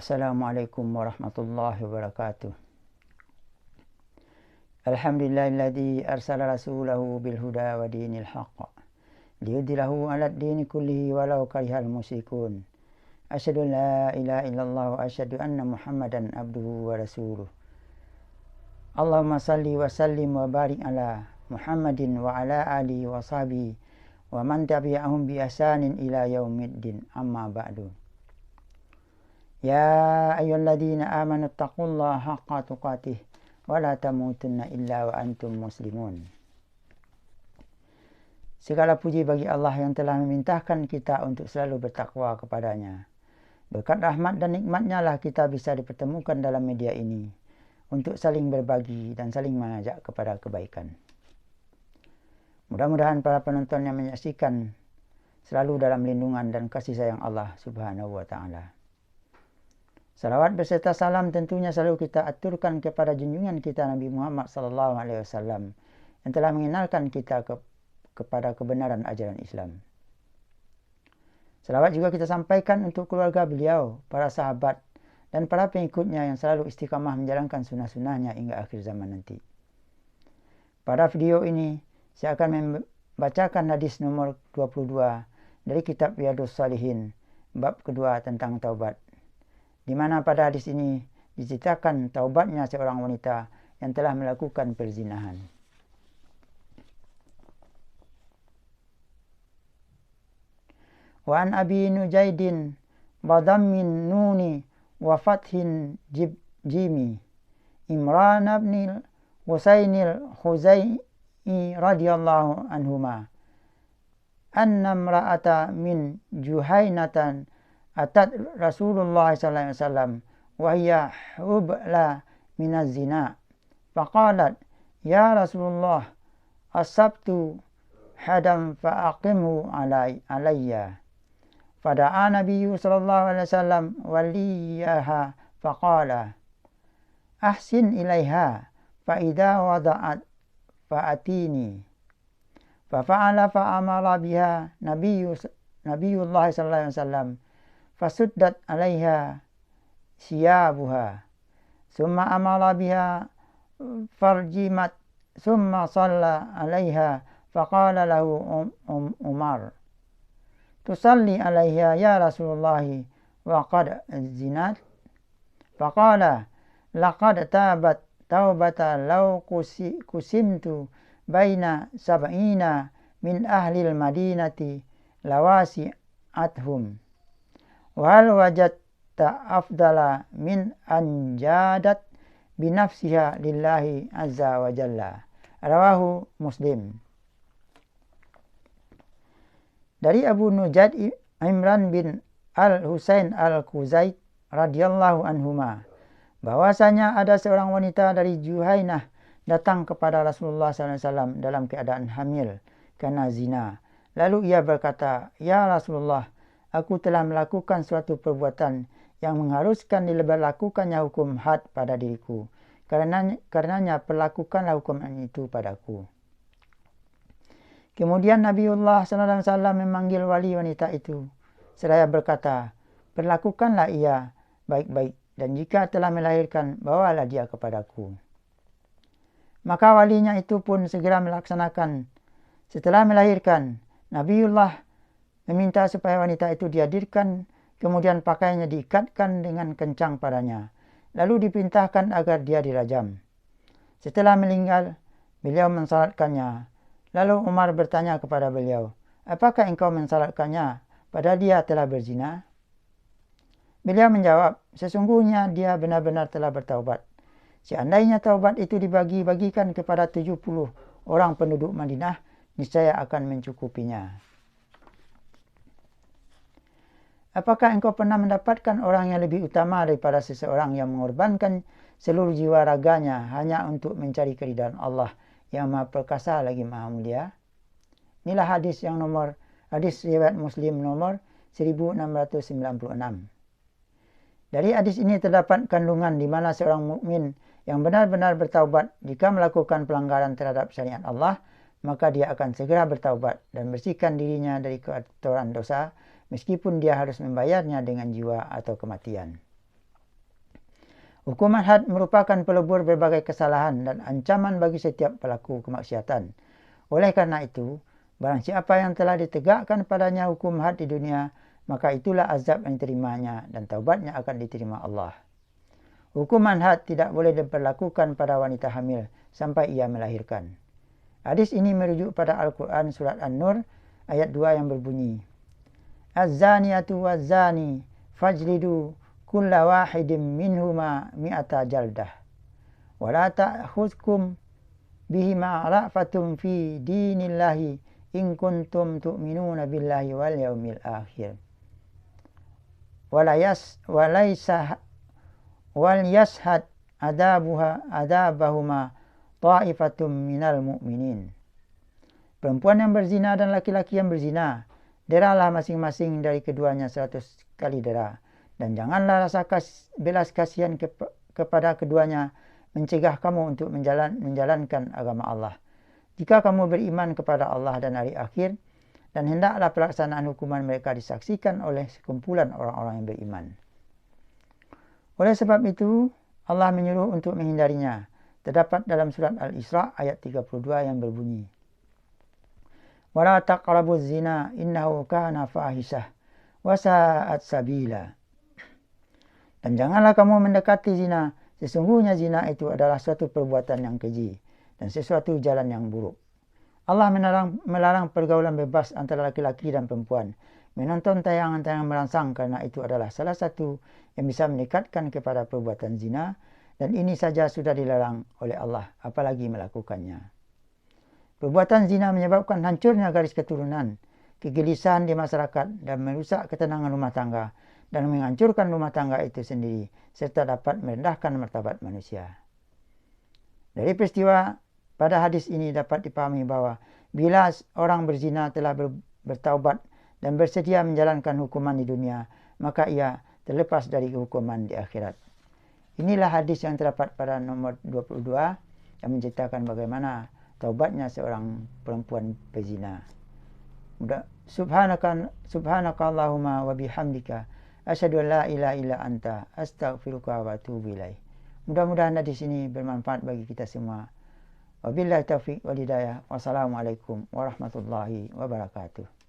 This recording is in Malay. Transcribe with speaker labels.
Speaker 1: Assalamualaikum warahmatullahi wabarakatuh. Alhamdulillahilladzi arsala rasulahu bil huda wa dinil haqq liyudhhirahu 'alad dini kullihi walau karihal musyrikun. Asyhadu an la ilaha illallah wa asyhadu anna Muhammadan abduhu wa rasuluh. Allahumma salli wa sallim wa barik ala Muhammadin wa ala alihi wa sahbihi wa man tabi'ahum bi ihsanin ila yaumiddin. Amma ba'du. Ya ayyuhalladzina amanu taqullaha haqqa tuqatih wa la tamutunna illa wa antum muslimun. Segala puji bagi Allah yang telah memerintahkan kita untuk selalu bertakwa kepadanya. Berkat rahmat dan nikmatnya lah kita bisa dipertemukan dalam media ini untuk saling berbagi dan saling mengajak kepada kebaikan. Mudah-mudahan para penonton yang menyaksikan selalu dalam lindungan dan kasih sayang Allah Subhanahu wa ta'ala. Salawat beserta salam tentunya selalu kita aturkan kepada junjungan kita Nabi Muhammad SAW yang telah mengenalkan kita kepada kebenaran ajaran Islam. Salawat juga kita sampaikan untuk keluarga beliau, para sahabat, dan para pengikutnya yang selalu istiqamah menjalankan sunnah-sunnahnya hingga akhir zaman nanti. Pada video ini, saya akan membacakan hadis nomor 22 dari kitab Riyadhus Shalihin, bab kedua tentang taubat. Di mana pada hadis ini diceritakan taubatnya seorang wanita yang telah melakukan perzinahan. Wa an Abi Nujaidin badammin nuni wa fathin jimi Imran bin Husainil Khuzai radhiyallahu anhuma anna imra'ata min Juhainatan atat Rasulullah sallallahu alaihi wasallam wa hiya hubla minaz zina faqalat ya Rasulullah asabtu hadam fa'aqimhu alayya fada'a nabiyyu sallallahu alaihi wasallam waliyaha faqala ahsin ilaiha fa idza wada'at fa'atini fa'ala fa'amara biha nabiyullah sallallahu alaihi wasallam fasuddat alaiha siyabuha summa amara biha farjimat summa shalla alaiha faqala lahu Umar tusalli alaiha ya Rasulullah wa qad zinat faqala laqad tabat taubatan law kusimtu baina sab'ina min ahlil madinati lawasi'athum wal wajadta afdala min anjadat binafsiha lillahi azza wa jalla. Rawahu Muslim. Dari Abu Nujaid Imran bin Al-Husain Al-Khuzai radhiyallahu anhuma bahwasanya ada seorang wanita dari Juhainah datang kepada Rasulullah SAW dalam keadaan hamil karena zina. Lalu ia berkata, ya Rasulullah, aku telah melakukan suatu perbuatan yang mengharuskan diberlakukannya hukum had pada diriku. Karenanya perlakukanlah hukum itu padaku. Kemudian Nabiullah SAW memanggil wali wanita itu. Seraya berkata, perlakukanlah ia baik-baik dan jika telah melahirkan, bawalah dia kepadaku. Maka walinya itu pun segera melaksanakan. Setelah melahirkan, Nabiullah meminta supaya wanita itu dihadirkan, kemudian pakaiannya diikatkan dengan kencang padanya. Lalu diperintahkan agar dia dirajam. Setelah meninggal, beliau mensalatkannya. Lalu Umar bertanya kepada beliau, apakah engkau mensalatkannya padahal dia telah berzina? Beliau menjawab, sesungguhnya dia benar-benar telah bertaubat. Seandainya taubat itu dibagi-bagikan kepada 70 orang penduduk Madinah, niscaya akan mencukupinya. Apakah engkau pernah mendapatkan orang yang lebih utama daripada seseorang yang mengorbankan seluruh jiwa raganya hanya untuk mencari keridhaan Allah yang Maha Perkasa lagi Maha Mulia? Inilah hadis riwayat Muslim nomor 1696. Dari hadis ini terdapat kandungan di mana seorang mukmin yang benar-benar bertaubat jika melakukan pelanggaran terhadap syariat Allah, maka dia akan segera bertaubat dan bersihkan dirinya dari kotoran dosa, meskipun dia harus membayarnya dengan jiwa atau kematian. Hukuman had merupakan pelebur berbagai kesalahan dan ancaman bagi setiap pelaku kemaksiatan. Oleh karena itu, barang siapa yang telah ditegakkan padanya hukum had di dunia, maka itulah azab yang diterimanya dan taubatnya akan diterima Allah. Hukuman had tidak boleh diberlakukan pada wanita hamil sampai ia melahirkan. Hadis ini merujuk pada Al-Quran surat An-Nur ayat 2 yang berbunyi, Az-zaniyatu waz-zani fajlidu kulla wahidin minhuma mi'ata jaldah wa la ta'khudhukum bihima ra'fatun fi dinillahi in kuntum tu'minuna billahi wal yaumil akhir wal yashhad adabahuma ta'ifatum minal mu'minin. Perempuan yang berzina dan laki-laki yang berzina, deralah masing-masing dari keduanya 100 kali dera. Dan janganlah rasa belas kasihan kepada keduanya mencegah kamu untuk menjalankan agama Allah. Jika kamu beriman kepada Allah dan hari akhir, dan hendaklah pelaksanaan hukuman mereka disaksikan oleh sekumpulan orang-orang yang beriman. Oleh sebab itu, Allah menyuruh untuk menghindarinya. Terdapat dalam surat Al-Isra ayat 32 yang berbunyi, وَلَا تَقْرَبُوا الزِّنَا إِنَّهُ كَانَ فَاحِشَةً وَسَاءَ سَبِيلًا. Dan janganlah kamu mendekati zina, sesungguhnya zina itu adalah suatu perbuatan yang keji dan sesuatu jalan yang buruk. Allah melarang pergaulan bebas antara laki-laki dan perempuan, menonton tayangan-tayangan merangsang karena itu adalah salah satu yang bisa mendekatkan kepada perbuatan zina, dan ini saja sudah dilarang oleh Allah, apalagi melakukannya. Perbuatan zina menyebabkan hancurnya garis keturunan, kegelisahan di masyarakat, dan merusak ketenangan rumah tangga, dan menghancurkan rumah tangga itu sendiri, serta dapat merendahkan martabat manusia. Dari peristiwa pada hadis ini dapat dipahami bahwa bila orang berzina telah bertaubat dan bersedia menjalankan hukuman di dunia, maka ia terlepas dari hukuman di akhirat. Inilah hadis yang terdapat pada nomor 22 yang menceritakan bagaimana taubatnya seorang perempuan pezina. Subhanaka Allahumma wa bihamdika asyhadu an la ilaha illa anta astaghfiruka wa atubu ilaih. Mudah-mudahan hadis ini bermanfaat bagi kita semua. Wabillahi taufiq wal hidayah. Wassalamualaikum warahmatullahi wabarakatuh.